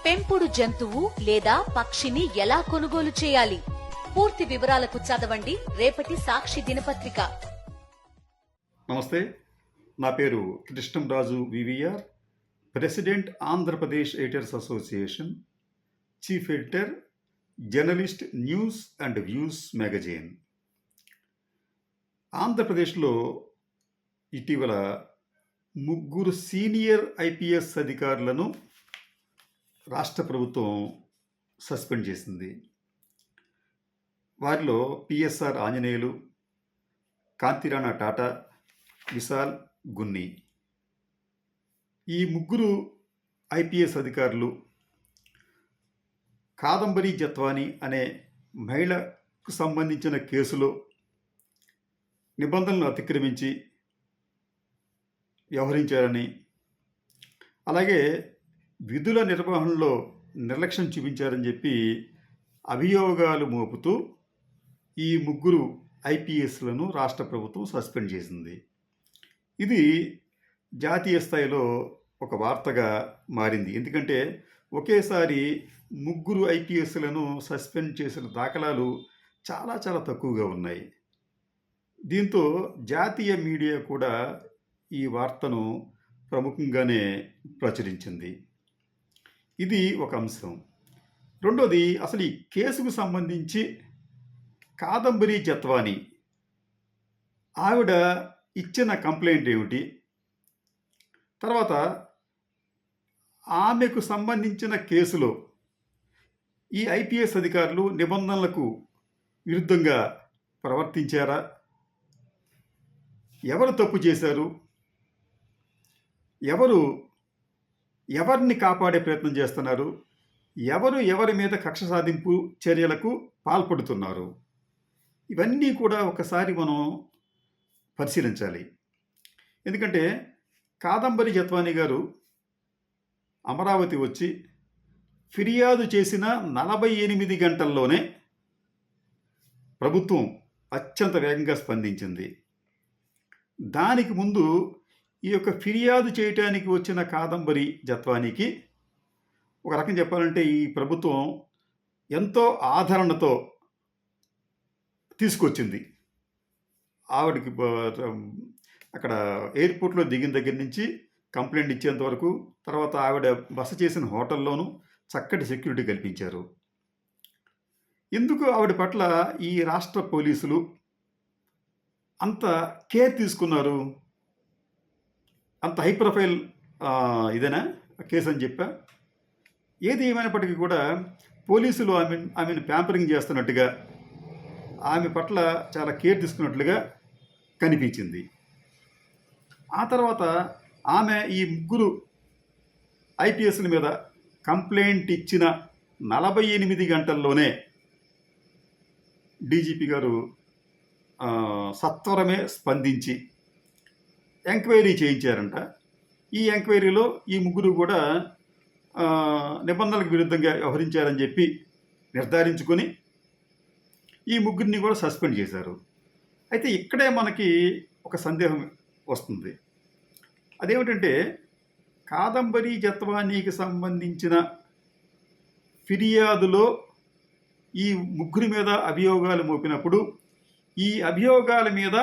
పెంపుడు జంతువు లేదా పక్షిని ఎలా కొనుగోలు చేయాలి? పూర్తి వివరాలకు చదవండి రేపటి సాక్షి దినపత్రిక. నమస్తే, నా పేరు Krishnamraju VVR, president Andhra Pradesh editors association, chief editor, journalist, news and views magazine. ఆంధ్రప్రదేశ్లో ఇటీవల 3 సీనియర్ ఐపీఎస్ అధికారులను రాష్ట్ర ప్రభుత్వం సస్పెండ్ చేసింది. వారిలో పిఎస్ఆర్ ఆంజనేయులు, కాంతిరాణా టాటా, విశాల్ గున్ని. ఈ 3 ఐపీఎస్ అధికారులు కాదంబరి జత్వాని అనే మహిళకు సంబంధించిన కేసులో నిబంధనలు అతిక్రమించి వ్యవహరించారని, అలాగే విధుల నిర్వహణలో నిర్లక్ష్యం చూపించారని చెప్పి అభియోగాలు మోపుతూ ఈ 3 ఐపీఎస్లను రాష్ట్ర ప్రభుత్వం సస్పెండ్ చేసింది. ఇది జాతీయ స్థాయిలో ఒక వార్తగా మారింది. ఎందుకంటే ఒకేసారి 3 ఐపీఎస్లను సస్పెండ్ చేసిన దాఖలాలు చాలా చాలా తక్కువగా ఉన్నాయి. దీంతో జాతీయ మీడియా కూడా ఈ వార్తను ప్రముఖంగానే ప్రచురించింది. ఇది ఒక అంశం. రెండోది, అసలు ఈ కేసుకు సంబంధించి కాదంబరి జత్వాని ఆవిడ ఇచ్చిన కంప్లైంట్ ఏమిటి, తర్వాత ఆమెకు సంబంధించిన కేసులో ఈ ఐపీఎస్ అధికారులు నిబంధనలకు విరుద్ధంగా ప్రవర్తించారా, ఎవరు తప్పు చేశారు, ఎవరిని కాపాడే ప్రయత్నం చేస్తున్నారు, ఎవరి మీద కక్ష సాధింపు చర్యలకు పాల్పడుతున్నారు, ఇవన్నీ కూడా ఒకసారి మనం పరిశీలించాలి. ఎందుకంటే కాదంబరి జత్వాని గారు అమరావతి వచ్చి ఫిర్యాదు చేసిన 48 గంటల్లోనే ప్రభుత్వం అత్యంత వేగంగా స్పందించింది. దానికి ముందు ఈ యొక్క ఫిర్యాదు చేయటానికి వచ్చిన కాదంబరి జత్వానికి ఒక రకం చెప్పాలంటే ఈ ప్రభుత్వం ఎంతో ఆదరణతో తీసుకొచ్చింది. ఆవిడకి అక్కడ ఎయిర్పోర్ట్లో దిగిన దగ్గర నుంచి కంప్లైంట్ ఇచ్చేంత వరకు, తర్వాత ఆవిడ బస చేసిన హోటల్లోనూ చక్కటి సెక్యూరిటీ కల్పించారు. ఎందుకు ఆవిడ పట్ల ఈ రాష్ట్ర పోలీసులు అంత కేర్ తీసుకున్నారు? అంత హై ప్రొఫైల్ ఇదేనా కేసు అని చెప్పా. ఏది ఏమైనప్పటికీ కూడా పోలీసులు ఆమెను ప్యాంపరింగ్ చేస్తున్నట్టుగా, ఆమె పట్ల చాలా కేర్ తీసుకున్నట్లుగా కనిపించింది. ఆ తర్వాత ఆమె ఈ 3 ఐపీఎస్ల మీద కంప్లైంట్ ఇచ్చిన 48 గంటల్లోనే డీజీపీ గారు సత్వరమే స్పందించి ఎంక్వైరీ చేయించారంట. ఈ ఎంక్వైరీలో ఈ 3 కూడా నిబంధనలకు విరుద్ధంగా వ్యవహరించారని చెప్పి నిర్ధారించుకొని ఈ 3ని కూడా సస్పెండ్ చేశారు. అయితే ఇక్కడే మనకి ఒక సందేహం వస్తుంది. అదేమిటంటే కాదంబరి జత్వానీకి సంబంధించిన ఫిర్యాదులో ఈ 3 మీద అభియోగాలు మోపినప్పుడు ఈ అభియోగాల మీద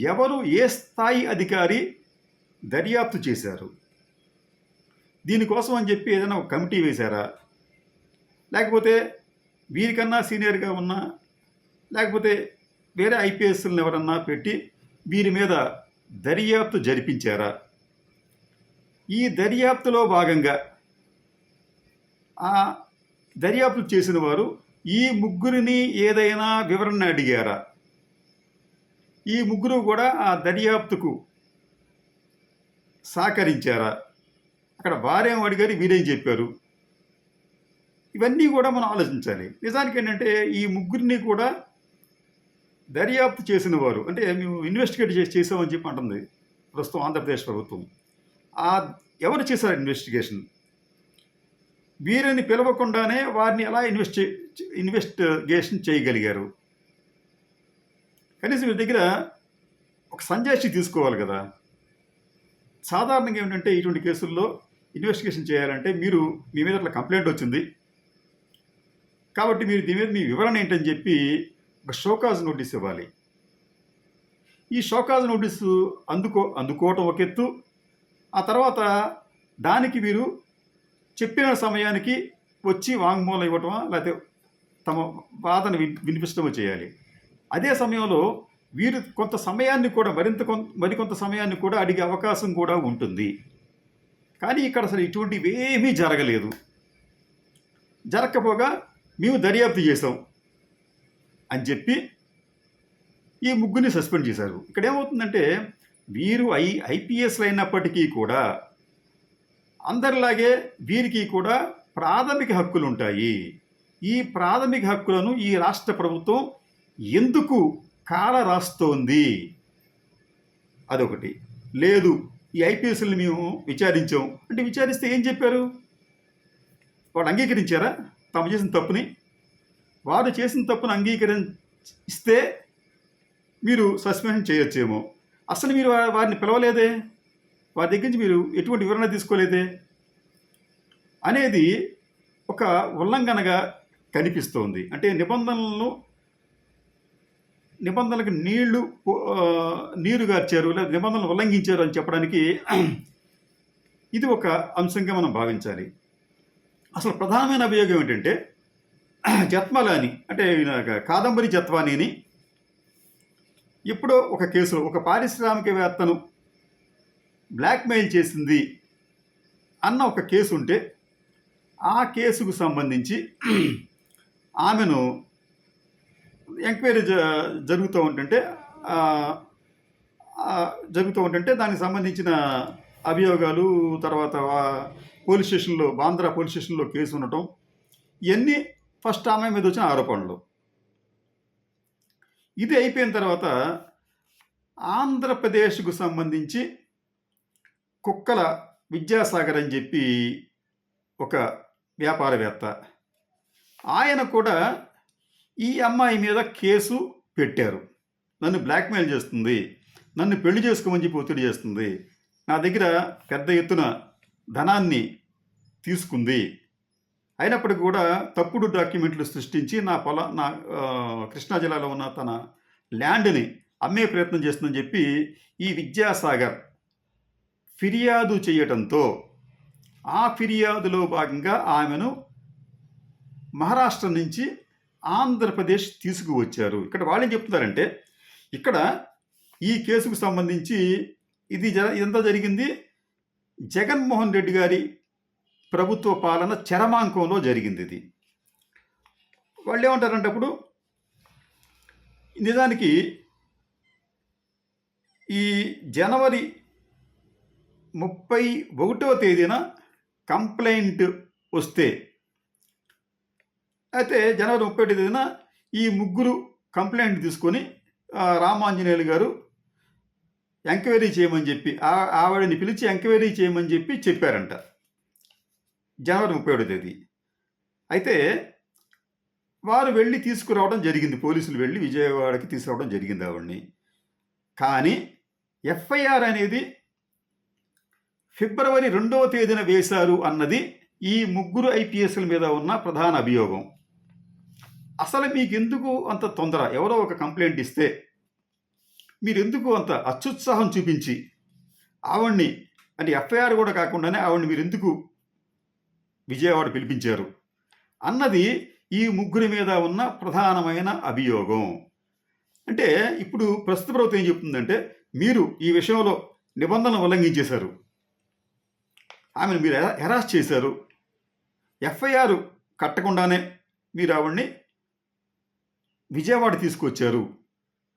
ఎవరు, ఏ స్థాయి అధికారి దర్యాప్తు చేశారు? దీనికోసం అని చెప్పి ఏదైనా ఒక కమిటీ వేశారా, లేకపోతే వీరికన్నా సీనియర్గా ఉన్నా, లేకపోతే వేరే ఐపీఎస్లను ఎవరన్నా పెట్టి వీరి మీద దర్యాప్తు జరిపించారా? ఈ దర్యాప్తులో భాగంగా ఆ దర్యాప్తు చేసిన వారు ఈ 3 ఏదైనా వివరణ అడిగారా? ఈ 3 కూడా ఆ దర్యాప్తుకు సహకరించారా? అక్కడ వారేం అడిగారు, వీరేం చెప్పారు? ఇవన్నీ కూడా మనం ఆలోచించాలి. నిజానికి ఏంటంటే ఈ 3 కూడా దర్యాప్తు చేసిన వారు, అంటే మేము ఇన్వెస్టిగేట్ చేసామని చెప్పి అంటుంది ప్రస్తుతం ఆంధ్రప్రదేశ్ ప్రభుత్వం. ఎవరు చేశారు ఇన్వెస్టిగేషన్? వీరిని పిలవకుండానే వారిని ఎలా ఇన్వెస్టిగేషన్ చేయగలిగారు? కనీసం వీరి దగ్గర ఒక సంజాయిషి తీసుకోవాలి కదా. సాధారణంగా ఏమిటంటే ఇటువంటి కేసుల్లో ఇన్వెస్టిగేషన్ చేయాలంటే మీ మీద అట్లా కంప్లైంట్ వచ్చింది కాబట్టి మీరు దీని మీద మీ వివరణ ఏంటని చెప్పి ఒక షోకాజ్ నోటీస్ ఇవ్వాలి. ఈ షోకాజ్ నోటీసు అందుకోవటం ఒక ఎత్తు, ఆ తర్వాత దానికి వీరు చెప్పిన సమయానికి వచ్చి వాంగ్మూలం ఇవ్వటమా లేకపోతే తమ బాధను వినిపించడమో చేయాలి. అదే సమయంలో వీరు కొంత సమయాన్ని కూడా మరికొంత సమయాన్ని కూడా అడిగే అవకాశం కూడా ఉంటుంది. కానీ ఇక్కడ అసలు ఇటువంటివి ఏమీ జరగలేదు. జరగకపోగా మేము దర్యాప్తు చేసాం అని చెప్పి ఈ ముగ్గురిని సస్పెండ్ చేశారు. ఇక్కడ ఏమవుతుందంటే వీరు ఐపీఎస్లు అయినప్పటికీ కూడా అందరిలాగే వీరికి కూడా ప్రాథమిక హక్కులు ఉంటాయి. ఈ ప్రాథమిక హక్కులను ఈ రాష్ట్ర ప్రభుత్వం ఎందుకు కాల రాస్తోంది? అదొకటి. లేదు, ఈ ఐపీఎస్ని మేము విచారించాం అంటే విచారిస్తే ఏం చెప్పారు? వాళ్ళు అంగీకరించారా తాము చేసిన తప్పుని? వారు చేసిన తప్పును అంగీకరిస్తే మీరు సస్పెన్షన్ చేయొచ్చేమో. అసలు మీరు వారిని పిలవలేదే, వారి దగ్గర నుంచి మీరు ఎటువంటి వివరణ తీసుకోలేదే అనేది ఒక ఉల్లంఘనగా కనిపిస్తోంది. అంటే నిబంధనలకు నీరు గార్చారు లేదా నిబంధనలు ఉల్లంఘించారు అని చెప్పడానికి ఇది ఒక అంశంగా మనం భావించాలి. అసలు ప్రధానమైన అభియోగం ఏంటంటే జత్మలాని అంటే కాదంబరి జత్వానీని ఎప్పుడో ఒక కేసులో ఒక పారిశ్రామికవేత్తను బ్లాక్మెయిల్ చేసింది అన్న ఒక కేసు ఉంటే ఆ కేసుకు సంబంధించి ఆమెను ఎంక్వైరీ జరుగుతూ ఉంటుంటే దానికి సంబంధించిన అభియోగాలు, తర్వాత బాంద్రా పోలీస్ స్టేషన్లో కేసు ఉండటం, ఇవన్నీ ఫస్ట్ ఆమె మీద వచ్చిన ఆరోపణలు. ఇది అయిపోయిన తర్వాత ఆంధ్రప్రదేశ్కు సంబంధించి కుక్కల విద్యాసాగర్ అని చెప్పి ఒక వ్యాపారవేత్త, ఆయన కూడా ఈ అమ్మాయి మీద కేసు పెట్టారు. నన్ను బ్లాక్మెయిల్ చేస్తుంది, నన్ను పెళ్లి చేసుకోమని చెప్పి ఒత్తిడి చేస్తుంది, నా దగ్గర పెద్ద ఎత్తున ధనాన్ని తీసుకుంది, అయినప్పటికీ కూడా తప్పుడు డాక్యుమెంట్లు సృష్టించి నా కృష్ణా జిల్లాలో ఉన్న తన ల్యాండ్ని అమ్మే ప్రయత్నం చేస్తుందని చెప్పి ఈ విద్యాసాగర్ ఫిర్యాదు చేయటంతో ఆ ఫిర్యాదులో భాగంగా ఆమెను మహారాష్ట్ర నుంచి ఆంధ్రప్రదేశ్ తీసుకువచ్చారు. ఇక్కడ వాళ్ళు ఏం చెప్తున్నారంటే ఇక్కడ ఈ కేసుకు సంబంధించి ఇదంతా జరిగింది జగన్మోహన్ రెడ్డి గారి ప్రభుత్వ పాలన చరమాంకంలో జరిగింది. ఇది వాళ్ళు ఏమంటారంటే అప్పుడు నిజానికి ఈ జనవరి 31వ తేదీన కంప్లైంట్ వస్తే, అయితే జనవరి 31వ తేదీన ఈ ముగ్గురు కంప్లైంట్ తీసుకొని రామాంజనేయులు గారు ఎంక్వైరీ చేయమని చెప్పి ఆవిడని పిలిచి ఎంక్వైరీ చేయమని చెప్పారంట జనవరి 31వ తేదీ. అయితే వారు వెళ్ళి తీసుకురావడం జరిగింది, పోలీసులు వెళ్ళి విజయవాడకి తీసుకురావడం జరిగింది ఆవిడని. కానీ ఎఫ్ఐఆర్ అనేది ఫిబ్రవరి 2వ తేదీన వేశారు అన్నది ఈ ముగ్గురు ఐపీఎస్ల మీద ఉన్న ప్రధాన అభియోగం. అసలు మీకెందుకు అంత తొందర? ఎవరో ఒక కంప్లైంట్ ఇస్తే మీరెందుకు అంత అత్యుత్సాహం చూపించి ఆవిడ్ని, అంటే ఎఫ్ఐఆర్ కూడా కాకుండానే ఆవిడ్ని మీరు ఎందుకు విజయవాడ పిలిపించారు అన్నది ఈ ముగ్గురి మీద ఉన్న ప్రధానమైన అభియోగం. అంటే ఇప్పుడు ప్రస్తుత ప్రభుత్వం ఏం చెప్తుందంటే మీరు ఈ విషయంలో నిబంధనలు ఉల్లంఘించేశారు, ఆమెను మీరు హెరాస్ చేశారు, ఎఫ్ఐఆర్ కట్టకుండానే మీరు ఆవిడ్ని విజయవాడ తీసుకొచ్చారు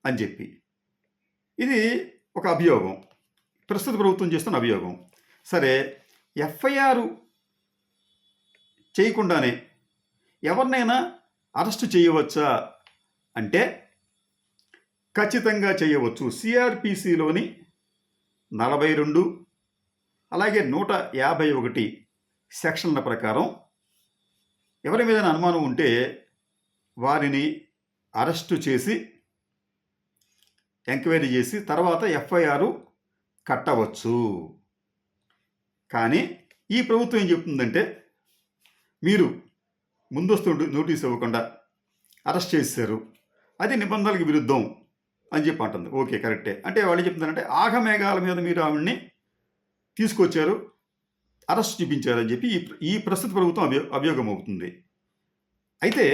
అని చెప్పి ఇది ఒక అభియోగం, ప్రస్తుత ప్రభుత్వం చేస్తున్న అభియోగం. సరే, ఎఫ్ఐఆర్ చేయకుండానే ఎవరినైనా అరెస్టు చేయవచ్చా అంటే ఖచ్చితంగా చేయవచ్చు. సిఆర్పిసిలోని 42 అలాగే 151 సెక్షన్ల ప్రకారం ఎవరి మీద అనుమానం ఉంటే వారిని అరెస్టు చేసి ఎంక్వైరీ చేసి తర్వాత ఎఫ్ఐఆర్ కట్టవచ్చు. కానీ ఈ ప్రభుత్వం ఏం చెప్తుందంటే మీరు ముందస్తు నోటీస్ ఇవ్వకుండా అరెస్ట్ చేశారు, అది నిబంధనలకు విరుద్ధం అని చెప్పి అంటుంది. ఓకే, కరెక్టే. అంటే వాళ్ళు చెప్తున్నారంటే ఆగమేఘాల మీద మీరు ఆవిడ్ని తీసుకొచ్చారు, అరెస్ట్ చూపించారని చెప్పి ఈ ప్రస్తుత ప్రభుత్వం అభియోగం అవుతుంది. అయితే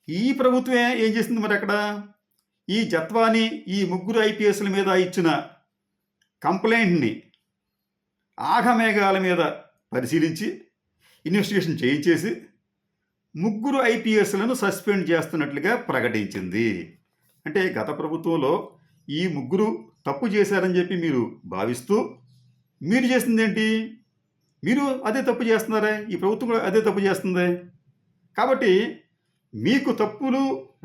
ఈ ప్రభుత్వమే ఏం చేసింది మరి అక్కడ? ఈ జత్వానీ ఈ ముగ్గురు ఐపీఎస్ల మీద ఇచ్చిన కంప్లైంట్ని ఆగమేఘాల మీద పరిశీలించి ఇన్వెస్టిగేషన్ చేయించేసి ముగ్గురు ఐపీఎస్లను సస్పెండ్ చేస్తున్నట్లుగా ప్రకటించింది. అంటే గత ప్రభుత్వంలో ఈ ముగ్గురు తప్పు చేశారని చెప్పి మీరు భావిస్తూ మీరు చేసింది ఏంటి? మీరు అదే తప్పు చేస్తున్నారే, ఈ ప్రభుత్వం కూడా అదే తప్పు చేస్తుంది. కాబట్టి మీకు తప్పులు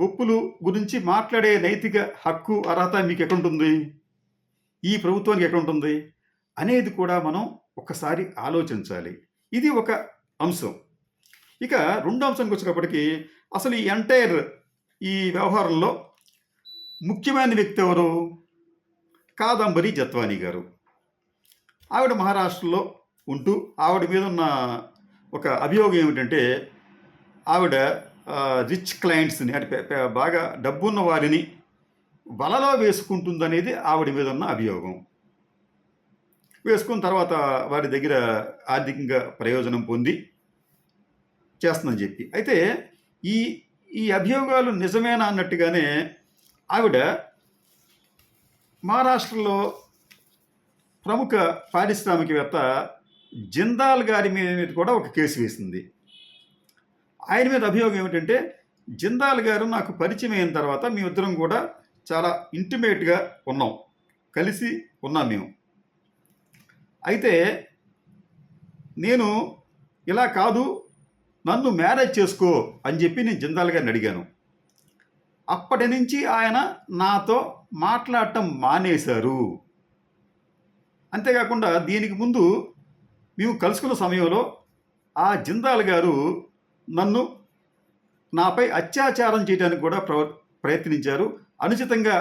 ఒప్పులు గురించి మాట్లాడే నైతిక హక్కు అర్హత మీకు ఎక్కడుంటుంది, ఈ ప్రభుత్వానికి ఎక్కడుంటుంది అనేది కూడా మనం ఒక్కసారి ఆలోచించాలి. ఇది ఒక అంశం. ఇక రెండో అంశానికి వచ్చేటప్పటికి అసలు ఈ ఎంటైర్ ఈ వ్యవహారంలో ముఖ్యమైన వ్యక్తి ఎవరు? కాదంబరి జత్వానీ గారు. ఆవిడ మహారాష్ట్రలో ఉంటూ ఆవిడ మీద ఉన్న ఒక అభియోగం ఏమిటంటే ఆవిడ రిచ్ క్లయింట్స్ని అంటే బాగా డబ్బున్న వారిని వలలో వేసుకుంటుందనేది ఆవిడ మీద ఉన్న అభియోగం. వేసుకున్న తర్వాత వారి దగ్గర ఆర్థికంగా ప్రయోజనం పొంది చేస్తుందని చెప్పి. అయితే ఈ ఈ అభియోగాలు నిజమేనా అన్నట్టుగానే ఆవిడ మహారాష్ట్రలో ప్రముఖ పారిశ్రామికవేత్త జిందాల్ గారి మీద కూడా ఒక కేసు వేసింది. ఆయన మీద అభియోగం ఏమిటంటే జిందాల్ గారు నాకు పరిచయం అయిన తర్వాత మేమిద్దరం కూడా చాలా ఇంటిమేట్గా ఉన్నాం, కలిసి ఉన్నాం మేము. అయితే నేను ఇలా కాదు, నన్ను మ్యారేజ్ చేసుకో అని చెప్పి నేను జిందాల్ గారిని అడిగాను. అప్పటి నుంచి ఆయన నాతో మాట్లాడటం మానేశారు. అంతేకాకుండా దీనికి ముందు మేము కలుసుకున్న సమయంలో ఆ జిందాల్ గారు నాపై అత్యాచారం చేయడానికి కూడా ప్రయత్నించారు, అనుచితంగా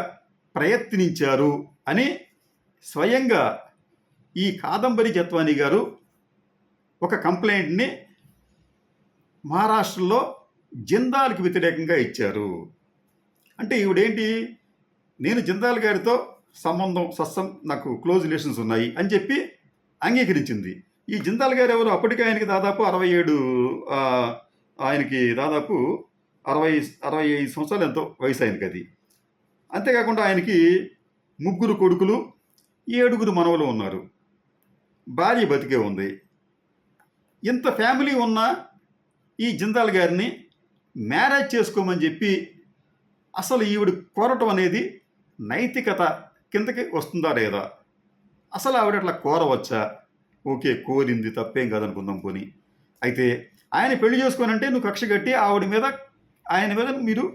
ప్రయత్నించారు అని స్వయంగా ఈ కాదంబరి జత్వానీ గారు ఒక కంప్లైంట్ని మహారాష్ట్రలో జిందాల్కి వ్యతిరేకంగా ఇచ్చారు. అంటే ఈవిడేంటి, నేను జిందాల్ గారితో నాకు క్లోజ్ రిలేషన్స్ ఉన్నాయి అని చెప్పి అంగీకరించింది. ఈ జిందాల్ గారు ఎవరు? అప్పటికే ఆయనకి దాదాపు 67 ఆయనకి దాదాపు 65 సంవత్సరాలు ఎంతో వయసు ఆయనకి అది. అంతేకాకుండా ఆయనకి 3 కొడుకులు 7 మనవలు ఉన్నారు, భార్య బతికే ఉంది. ఇంత ఫ్యామిలీ ఉన్న ఈ జిందాల్ గారిని మ్యారేజ్ చేసుకోమని చెప్పి అసలు ఈవిడ కోరటం అనేది నైతికత కిందకి వస్తుందా లేదా? అసలు ఆవిడ అట్లా కోరవచ్చా? ఓకే, కోరింది, తప్పేం కాదనుకుందాం పోని. అయితే ఆయన పెళ్లి చేసుకోనంటే నువ్వు కక్ష కట్టి ఆయన మీద మీరు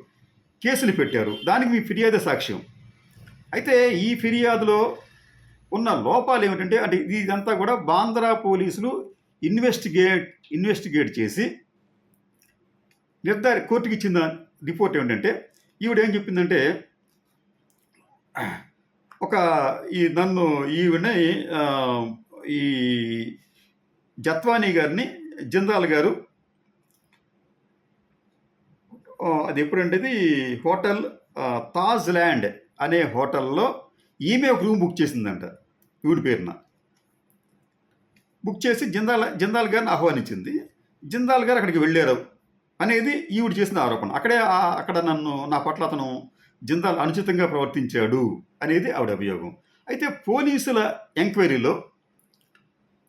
కేసులు పెట్టారు, దానికి మీ ఫిర్యాదే సాక్ష్యం. అయితే ఈ ఫిర్యాదులో ఉన్న లోపాలు ఏమిటంటే, అంటే ఇదంతా కూడా బాంద్రా పోలీసులు ఇన్వెస్టిగేట్ చేసి కోర్టుకి ఇచ్చిన రిపోర్ట్ ఏమిటంటే, ఈవిడేం చెప్పిందంటే ఈవిడని ఈ జత్వానీ గారిని జిందాల్ గారు అది ఎప్పుడంటే హోటల్ తాజ్ ల్యాండ్ అనే హోటల్లో ఈమె ఒక రూమ్ బుక్ చేసిందంట ఈవిడ పేరున. బుక్ చేసి జిందాల్ గారిని ఆహ్వానించింది. జిందాల్ గారు అక్కడికి వెళ్ళారు అనేది ఈవిడ చేసిన ఆరోపణ. అక్కడ నా పట్ల అతను జిందాల్ అనుచితంగా ప్రవర్తించాడు అనేది ఆవిడ అభియోగం. అయితే పోలీసుల ఎంక్వైరీలో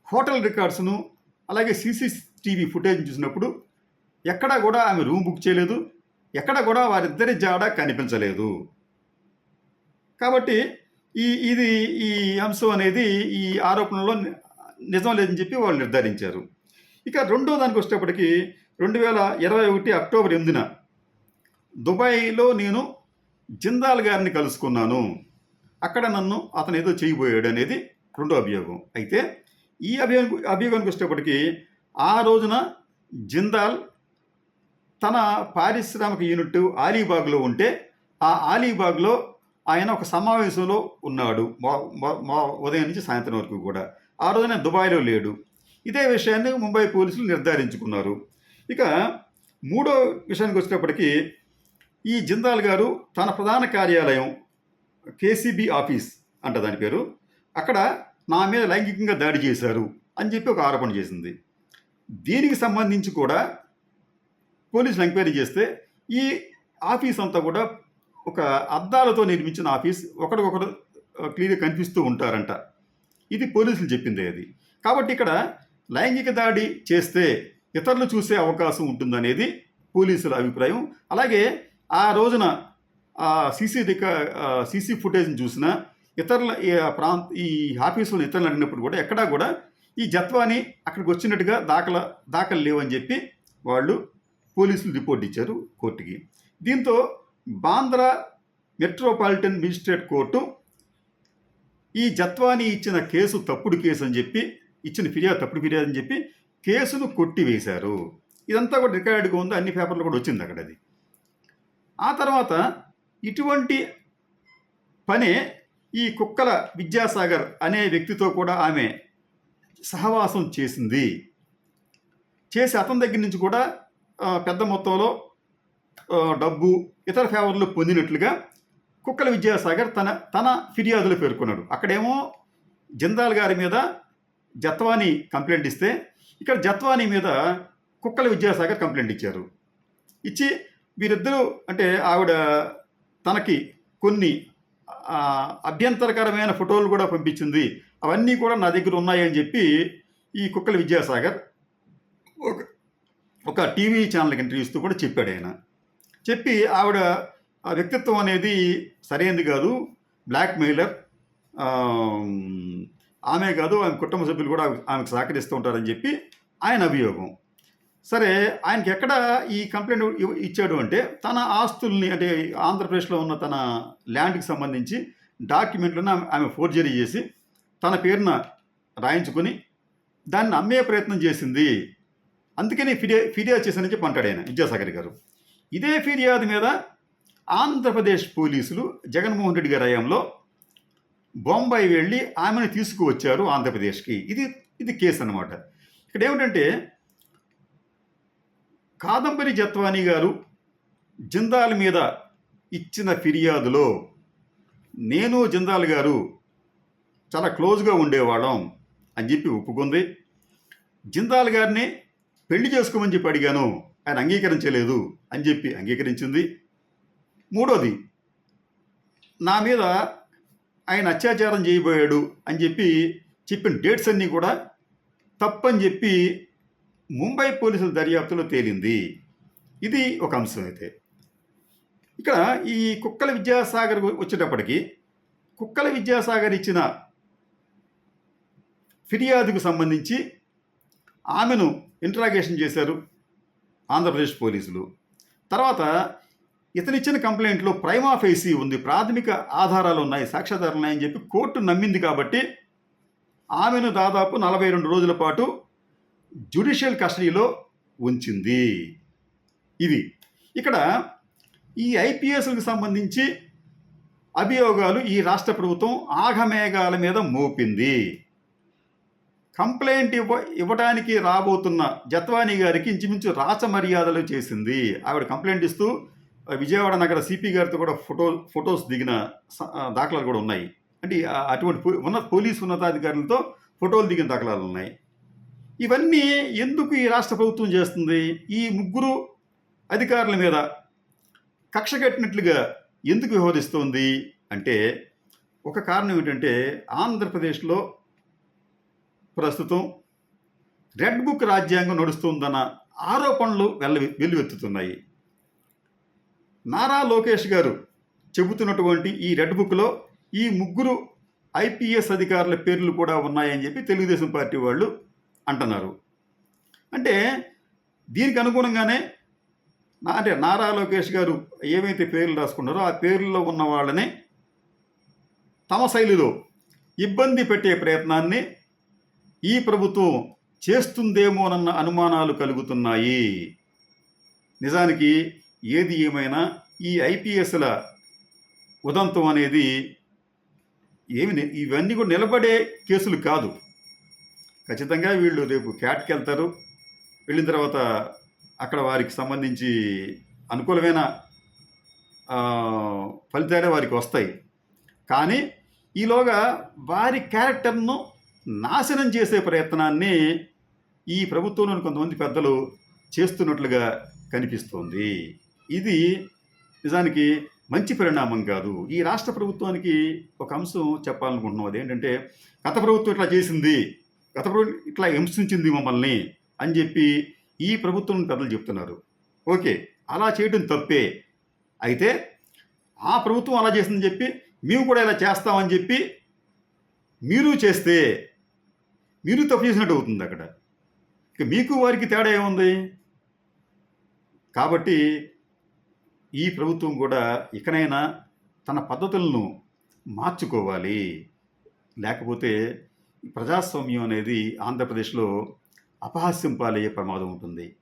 హోటల్ రికార్డ్స్ను అలాగే సీసీటీవీ ఫుటేజ్ చూసినప్పుడు ఎక్కడా కూడా ఆమె రూమ్ బుక్ చేయలేదు, ఎక్కడ కూడా వారిద్దరి జాడ కనిపించలేదు. కాబట్టి ఈ అంశం అనేది ఈ ఆరోపణలో నిజం లేదని చెప్పి వాళ్ళు నిర్ధారించారు. ఇక రెండో దానికి వచ్చేటప్పటికి 2021 అక్టోబర్ 8న దుబాయ్లో నేను జిందాల్ గారిని కలుసుకున్నాను, అక్కడ అతను ఏదో చేయబోయాడు అనేది రెండో అభియోగం. అయితే ఈ అభియోగానికి వచ్చేటప్పటికి ఆ రోజున జిందాల్ తన పారిశ్రామిక యూనిట్ అలీబాగ్లో ఉంటే ఆ అలీబాగ్లో ఆయన ఒక సమావేశంలో ఉన్నాడు ఉదయం నుంచి సాయంత్రం వరకు కూడా. ఆ రోజున దుబాయ్లో లేడు. ఇదే విషయాన్ని ముంబై పోలీసులు నిర్ధారించుకున్నారు. ఇక మూడో విషయానికి వచ్చేటప్పటికి ఈ జిందాల్ గారు తన ప్రధాన కార్యాలయం కేసీబీ ఆఫీస్ అంట దాని పేరు, అక్కడ నా మీద లైంగికంగా దాడి చేశారు అని చెప్పి ఒక ఆరోపణ చేసింది. దీనికి సంబంధించి కూడా పోలీసులు ఎంక్వైరీ చేస్తే ఈ ఆఫీస్ అంతా కూడా ఒక అద్దాలతో నిర్మించిన ఆఫీస్, ఒకరికొకరు క్లియర్గా కనిపిస్తూ ఉంటారంట. ఇది పోలీసులు చెప్పిందే అది. కాబట్టి ఇక్కడ లైంగిక దాడి చేస్తే ఇతరులు చూసే అవకాశం ఉంటుందనేది పోలీసుల అభిప్రాయం. అలాగే ఆ రోజున సీసీ ఫుటేజ్ని చూసిన ఇతరుల ఈ ఆఫీసులో ఇతరులు అడిగినప్పుడు కూడా ఎక్కడా కూడా ఈ జత్వాని అక్కడికి వచ్చినట్టుగా దాఖలు లేవని చెప్పి వాళ్ళు పోలీసులు రిపోర్ట్ ఇచ్చారు కోర్టుకి. దీంతో బాంద్రా మెట్రోపాలిటన్ మెజిస్ట్రేట్ కోర్టు ఈ జత్వాని ఇచ్చిన కేసు తప్పుడు కేసు అని చెప్పి, ఇచ్చిన ఫిర్యాదు తప్పుడు ఫిర్యాదు అని చెప్పి కేసును కొట్టివేశారు. ఇదంతా కూడా రికార్డుగా ఉంది, అన్ని పేపర్లు కూడా వచ్చింది అక్కడ అది. ఆ తర్వాత ఇటువంటి పనే ఈ కుక్కల విద్యాసాగర్ అనే వ్యక్తితో కూడా ఆమె సహవాసం చేసింది. చేసి అతని దగ్గర నుంచి కూడా పెద్ద మొత్తంలో డబ్బు ఇతర ఫేవర్లు పొందినట్లుగా కుక్కల విద్యాసాగర్ తన ఫిర్యాదులో పేర్కొన్నాడు. అక్కడేమో జిందాల్ గారి మీద జత్వాని కంప్లైంట్ ఇస్తే, ఇక్కడ జత్వాని మీద కుక్కల విద్యాసాగర్ కంప్లైంట్ ఇచ్చారు. ఇచ్చి వీరిద్దరూ అంటే ఆవిడ తనకి కొన్ని అభ్యంతరకరమైన ఫోటోలు కూడా పంపించింది, అవన్నీ కూడా నా దగ్గర ఉన్నాయని చెప్పి ఈ కుక్కల విద్యాసాగర్ ఒక టీవీ ఛానల్కి ఇంటర్వ్యూ ఇస్తూ కూడా చెప్పాడు. ఆయన చెప్పి ఆవిడ ఆ వ్యక్తిత్వం అనేది సరైనది కాదు, బ్లాక్ మెయిలర్, ఆమె కాదు ఆమె కుటుంబ సభ్యులు కూడా ఆమెకు సహకరిస్తూ ఉంటారని చెప్పి ఆయన అభియోగం. సరే, ఆయనకి ఎక్కడ ఈ కంప్లైంట్ ఇచ్చాడు అంటే తన ఆస్తుల్ని, అంటే ఆంధ్రప్రదేశ్లో ఉన్న తన ల్యాండ్కి సంబంధించి డాక్యుమెంట్లను ఆమె ఫోర్జరీ చేసి తన పేరున రాయించుకొని దాన్ని అమ్మే ప్రయత్నం చేసింది, అందుకని ఫిర్యాదు చేశానని చెప్పి అంటాడు ఆయన విద్యాసాగర్ గారు. ఇదే ఫిర్యాదు మీద ఆంధ్రప్రదేశ్ పోలీసులు జగన్మోహన్ రెడ్డి గారి హయాంలో బొంబాయి వెళ్ళి ఆమెను తీసుకువచ్చారు ఆంధ్రప్రదేశ్కి. ఇది కేసు అన్నమాట. ఇక్కడ ఏమిటంటే కాదంబరి జత్వాని గారు జిందాల్ మీద ఇచ్చిన ఫిర్యాదులో నేను జిందాల్ గారు చాలా క్లోజ్గా ఉండేవాళ్ళం అని చెప్పి ఒప్పుకుంది. జిందాల్ గారిని పెళ్లి చేసుకోమని చెప్పి అడిగాను, ఆయన అంగీకరించలేదు అని చెప్పి అంగీకరించింది. మూడోది, నా మీద ఆయన అత్యాచారం చేయబోయాడు అని చెప్పి చెప్పిన డేట్స్ అన్నీ కూడా తప్పని చెప్పి ముంబై పోలీసుల దర్యాప్తులో తేలింది. ఇది ఒక అంశం. అయితే ఇక్కడ ఈ కుక్కల విద్యాసాగర్ వచ్చేటప్పటికి కుక్కల విద్యాసాగర్ ఇచ్చిన ఫిర్యాదుకు సంబంధించి ఆమెను ఇంట్రాగేషన్ చేశారు ఆంధ్రప్రదేశ్ పోలీసులు. తర్వాత ఇతనిచ్చిన కంప్లైంట్లో ప్రైమా ఫేసీ ఉంది, ప్రాథమిక ఆధారాలు ఉన్నాయి, సాక్ష్యాధారాలు ఉన్నాయని చెప్పి కోర్టు నమ్మింది. కాబట్టి ఆమెను దాదాపు 42 రోజుల పాటు జ్యుడిషియల్ కస్టడీలో ఉంచింది. ఇది ఇక్కడ ఈ ఐపీఎస్లకు సంబంధించి అభియోగాలు ఈ రాష్ట్ర ప్రభుత్వం ఆఘమేఘాల మీద మోపింది. కంప్లైంట్ ఇవ్వడానికి రాబోతున్న జత్వాని గారికి ఇంచుమించు రాచమర్యాదలు చేసింది. ఆవిడ కంప్లైంట్ ఇస్తూ విజయవాడ నగర సిపి గారితో కూడా ఫొటోస్ దిగిన దాఖలాలు కూడా ఉన్నాయి. అంటే అటువంటి పోలీసు ఉన్నతాధికారులతో ఫోటోలు దిగిన దాఖలాలు ఉన్నాయి. ఇవన్నీ ఎందుకు ఈ రాష్ట్ర ప్రభుత్వం చేస్తుంది? ఈ ముగ్గురు అధికారుల మీద కక్ష కట్టినట్లుగా ఎందుకు వ్యవహరిస్తోంది అంటే ఒక కారణం ఏమిటంటే ఆంధ్రప్రదేశ్లో ప్రస్తుతం రెడ్ బుక్ రాజ్యాంగం నడుస్తుందన్న ఆరోపణలు వెల్లువెత్తుతున్నాయి. నారా లోకేష్ గారు చెబుతున్నటువంటి ఈ రెడ్ బుక్లో ఈ ముగ్గురు ఐపీఎస్ అధికారుల పేర్లు కూడా ఉన్నాయని చెప్పి తెలుగుదేశం పార్టీ వాళ్ళు అంటున్నారు. అంటే దీనికి అనుగుణంగానే అంటే నారా లోకేష్ గారు ఏవైతే పేర్లు రాసుకున్నారో ఆ పేర్లలో ఉన్న వాళ్ళని తమ శైలిలో ఇబ్బంది పెట్టే ప్రయత్నాన్ని ఈ ప్రభుత్వం చేస్తుందేమోనన్న అనుమానాలు కలుగుతున్నాయి. నిజానికి ఏది ఏమైనా ఈ ఐపీఎస్ల ఉదంతం అనేది ఇవన్నీ కూడా నిలబడే కేసులు కాదు. ఖచ్చితంగా వీళ్ళు రేపు క్యాట్కి వెళ్తారు. వెళ్ళిన తర్వాత అక్కడ వారికి సంబంధించి అనుకూలమైన ఆ, ఫలితాలే వారికి వస్తాయి. కానీ ఈలోగా వారి క్యారెక్టర్ను నాశనం చేసే ప్రయత్నాన్ని ఈ ప్రభుత్వంలోని కొంతమంది పెద్దలు చేస్తున్నట్లుగా కనిపిస్తోంది. ఇది నిజానికి మంచి పరిణామం కాదు. ఈ రాష్ట్ర ప్రభుత్వానికి ఒక అంశం చెప్పాలనుకుంటున్నాం. అదేంటంటే, గత ప్రభుత్వం ఇట్లా చేసింది, గత ప్రభుత్వం ఇట్లా హింసించింది మమ్మల్ని అని చెప్పి ఈ ప్రభుత్వం పెద్దలు చెప్తున్నారు. ఓకే, అలా చేయడం తప్పే. అయితే ఆ ప్రభుత్వం అలా చేసిందని చెప్పి మేము కూడా ఇలా చేస్తామని చెప్పి మీరు చేస్తే మీరు తప్పు చేసినట్టు అవుతుంది అక్కడ. ఇక మీకు వారికి తేడా ఏముంది? కాబట్టి ఈ ప్రభుత్వం కూడా ఇకనైనా తన పద్ధతులను మార్చుకోవాలి. లేకపోతే ప్రజాస్వామ్యం అనేది ఆంధ్రప్రదేశ్లో అపహాస్యం పాలయ్యే ప్రమాదం ఉంటుంది.